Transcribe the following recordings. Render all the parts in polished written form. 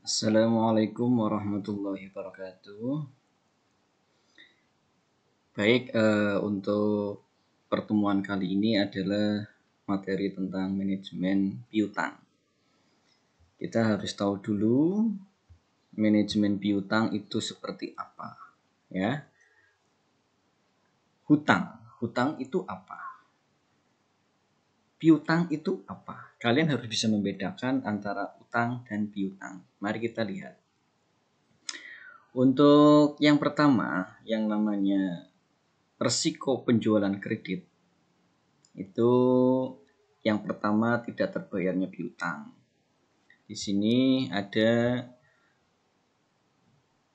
Assalamualaikum warahmatullahi wabarakatuh. Baik, untuk pertemuan kali ini adalah materi tentang manajemen piutang. Kita harus tahu dulu manajemen piutang itu seperti apa, ya. Hutang itu apa? Piutang itu apa? Kalian harus bisa membedakan antara utang dan piutang. Mari kita lihat. Untuk yang pertama, yang namanya resiko penjualan kredit, itu yang pertama tidak terbayarnya piutang. Di sini ada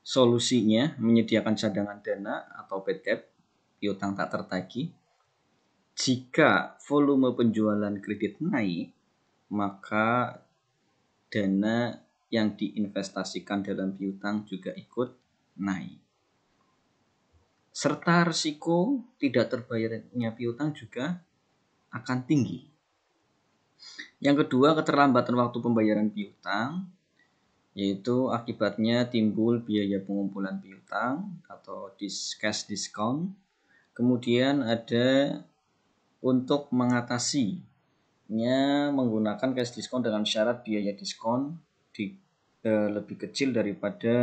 solusinya, menyediakan cadangan dana atau bad debt, piutang tak tertagih. Jika volume penjualan kredit naik, maka dana yang diinvestasikan dalam piutang juga ikut naik. Serta risiko tidak terbayarnya piutang juga akan tinggi. Yang kedua, keterlambatan waktu pembayaran piutang, yaitu akibatnya timbul biaya pengumpulan piutang atau cash discount. Kemudian ada untuk mengatasinya menggunakan cash discount dengan syarat biaya diskon lebih kecil daripada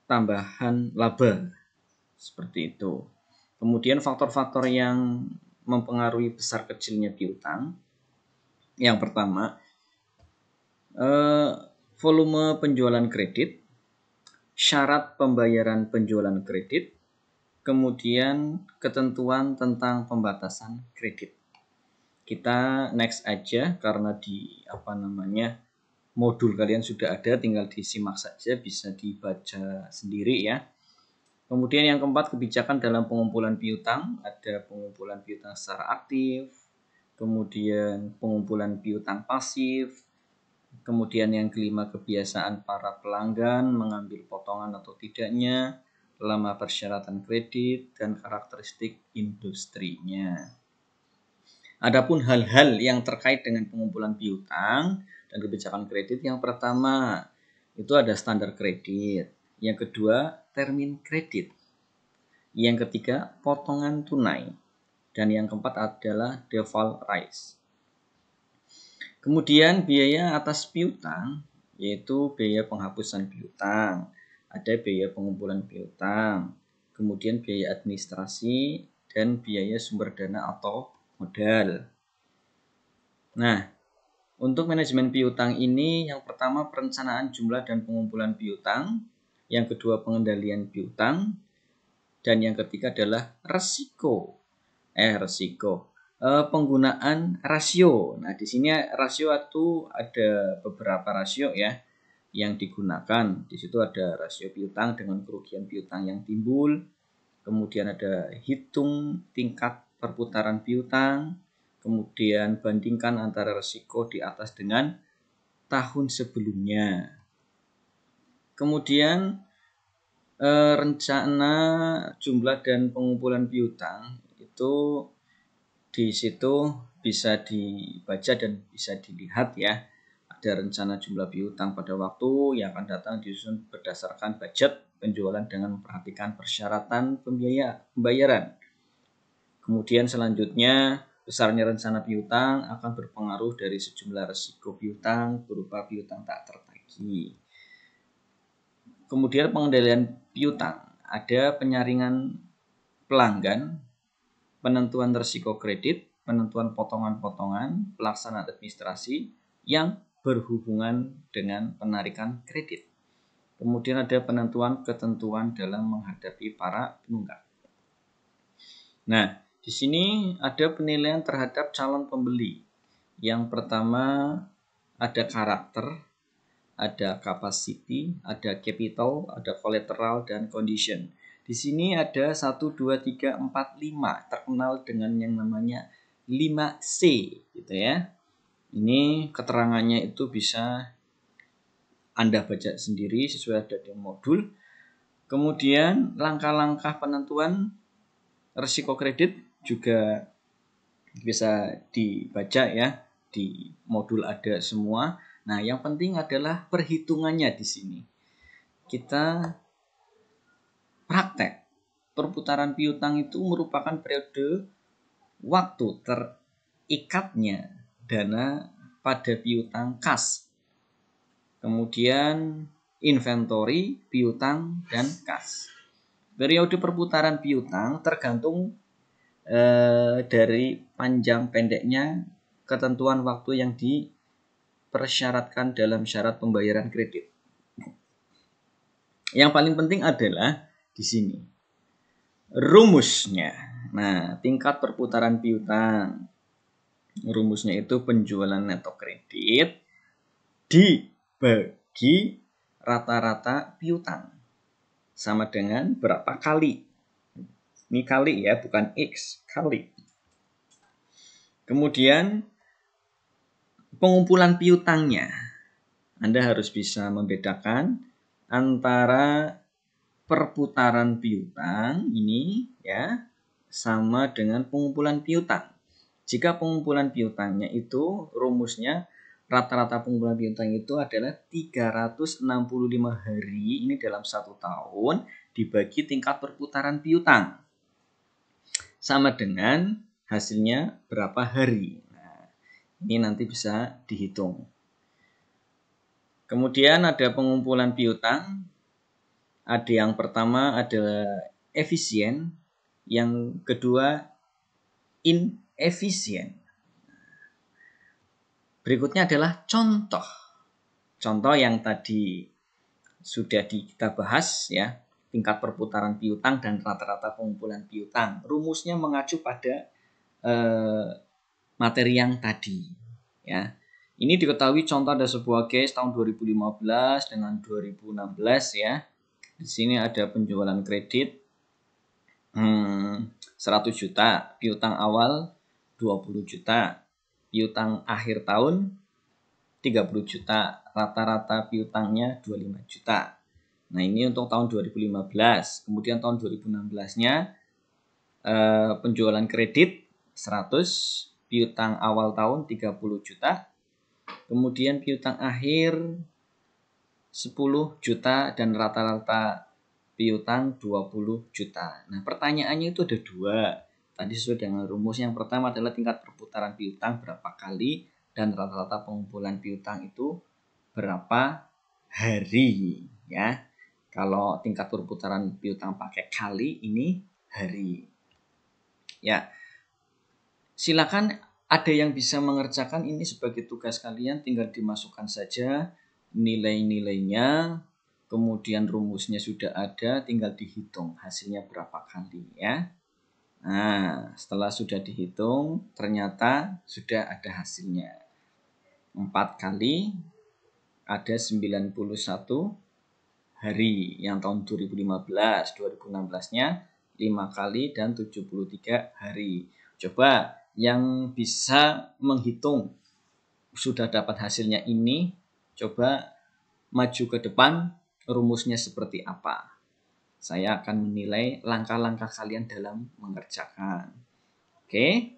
tambahan laba, seperti itu. Kemudian faktor-faktor yang mempengaruhi besar kecilnya piutang, yang pertama, volume penjualan kredit, syarat pembayaran penjualan kredit, kemudian ketentuan tentang pembatasan kredit. Kita next aja karena di modul kalian sudah ada, tinggal disimak saja, bisa dibaca sendiri ya. Kemudian yang keempat, kebijakan dalam pengumpulan piutang. Ada pengumpulan piutang secara aktif, kemudian pengumpulan piutang pasif, kemudian yang kelima, kebiasaan para pelanggan mengambil potongan atau tidaknya, lama persyaratan kredit, dan karakteristik industrinya. Adapun hal-hal yang terkait dengan pengumpulan piutang dan kebijakan kredit, yang pertama itu ada standar kredit, yang kedua termin kredit, yang ketiga potongan tunai, dan yang keempat adalah default rights. Kemudian biaya atas piutang, yaitu biaya penghapusan piutang, ada biaya pengumpulan piutang, kemudian biaya administrasi, dan biaya sumber dana atau modal. Nah, untuk manajemen piutang ini, yang pertama perencanaan jumlah dan pengumpulan piutang, yang kedua pengendalian piutang, dan yang ketiga adalah penggunaan rasio. Nah, di sini rasio itu ada beberapa rasio ya yang digunakan. Di situ ada rasio piutang dengan kerugian piutang yang timbul. Kemudian ada hitung tingkat perputaran piutang. Kemudian bandingkan antara risiko di atas dengan tahun sebelumnya. Kemudian rencana jumlah dan pengumpulan piutang itu di situ bisa dibaca dan bisa dilihat ya. Ada rencana jumlah piutang pada waktu yang akan datang disusun berdasarkan budget penjualan dengan memperhatikan persyaratan pembayaran. Kemudian selanjutnya, besarnya rencana piutang akan berpengaruh dari sejumlah risiko piutang berupa piutang tak tertagih. Kemudian pengendalian piutang, ada penyaringan pelanggan, penentuan risiko kredit, penentuan potongan-potongan, pelaksanaan administrasi yang berhubungan dengan penarikan kredit. Kemudian ada penentuan ketentuan dalam menghadapi para penunggak. Nah, di sini ada penilaian terhadap calon pembeli. Yang pertama ada karakter, ada capacity, ada capital, ada collateral, dan condition. Di sini ada 1, 2, 3, 4, 5, terkenal dengan yang namanya 5C gitu ya. Ini keterangannya itu bisa Anda baca sendiri sesuai ada di modul. Kemudian langkah-langkah penentuan risiko kredit juga bisa dibaca ya, di modul ada semua. Nah, yang penting adalah perhitungannya di sini. Kita praktek. Perputaran piutang itu merupakan periode waktu terikatnya dana pada piutang kas. Kemudian inventory, piutang, dan kas. Periode perputaran piutang tergantung dari panjang pendeknya ketentuan waktu yang dipersyaratkan dalam syarat pembayaran kredit. Yang paling penting adalah di sini rumusnya. Nah, tingkat perputaran piutang. Rumusnya itu penjualan neto kredit dibagi rata-rata piutang. Sama dengan berapa kali. Ini kali ya, bukan X, kali. Kemudian pengumpulan piutangnya. Anda harus bisa membedakan antara perputaran piutang ini ya sama dengan pengumpulan piutang. Jika pengumpulan piutangnya itu rumusnya rata-rata pengumpulan piutang itu adalah 365 hari ini dalam 1 tahun dibagi tingkat perputaran piutang. Sama dengan hasilnya berapa hari. Nah, ini nanti bisa dihitung. Kemudian ada pengumpulan piutang. Ada yang pertama adalah efisien, yang kedua inefisien. Berikutnya adalah contoh. Contoh yang tadi sudah kita bahas ya, tingkat perputaran piutang dan rata-rata pengumpulan piutang. Rumusnya mengacu pada materi yang tadi ya. Ini diketahui contoh ada sebuah case tahun 2015 dengan 2016 ya. Di sini ada penjualan kredit 100 juta, piutang awal 20 juta, piutang akhir tahun 30 juta, rata-rata piutangnya 25 juta. Nah, ini untuk tahun 2015. Kemudian tahun 2016-nya penjualan kredit 100, piutang awal tahun 30 juta, kemudian piutang akhir 10 juta dan rata-rata piutang 20 juta. Nah, pertanyaannya itu ada dua. Tadi sesuai dengan rumus. Yang pertama adalah tingkat perputaran piutang berapa kali dan rata-rata pengumpulan piutang itu berapa hari ya. Kalau tingkat perputaran piutang pakai kali, ini hari. Ya. Silakan ada yang bisa mengerjakan ini sebagai tugas kalian, tinggal dimasukkan saja nilai-nilainya, kemudian rumusnya sudah ada, tinggal dihitung hasilnya berapa kali ya. Nah, setelah sudah dihitung, ternyata sudah ada hasilnya. 4 kali ada 91 hari. Yang tahun 2015, 2016-nya 5 kali dan 73 hari. Coba yang bisa menghitung sudah dapat hasilnya ini, coba maju ke depan, rumusnya seperti apa. Saya akan menilai langkah-langkah kalian dalam mengerjakan. Oke?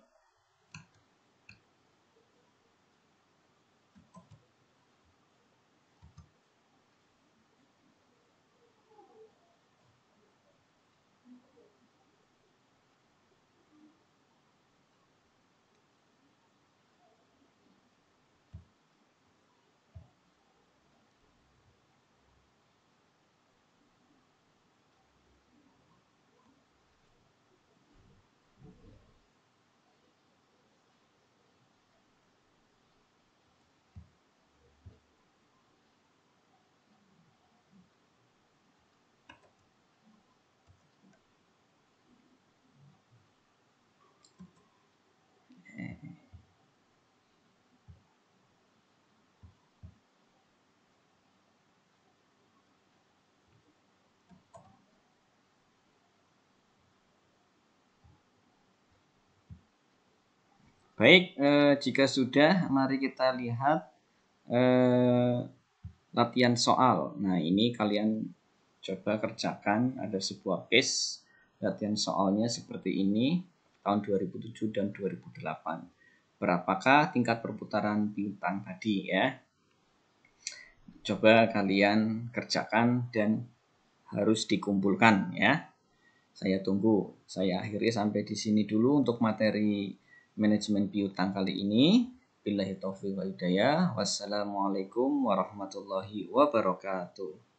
Baik, jika sudah, mari kita lihat latihan soal. Nah, ini kalian coba kerjakan. Ada sebuah case, latihan soalnya seperti ini, tahun 2007 dan 2008. Berapakah tingkat perputaran piutang tadi ya? Coba kalian kerjakan dan harus dikumpulkan ya. Saya tunggu. Saya akhiri sampai di sini dulu untuk materi manajemen piutang kali ini. Billahi taufiq wa hidayah. Wassalamualaikum warahmatullahi wabarakatuh.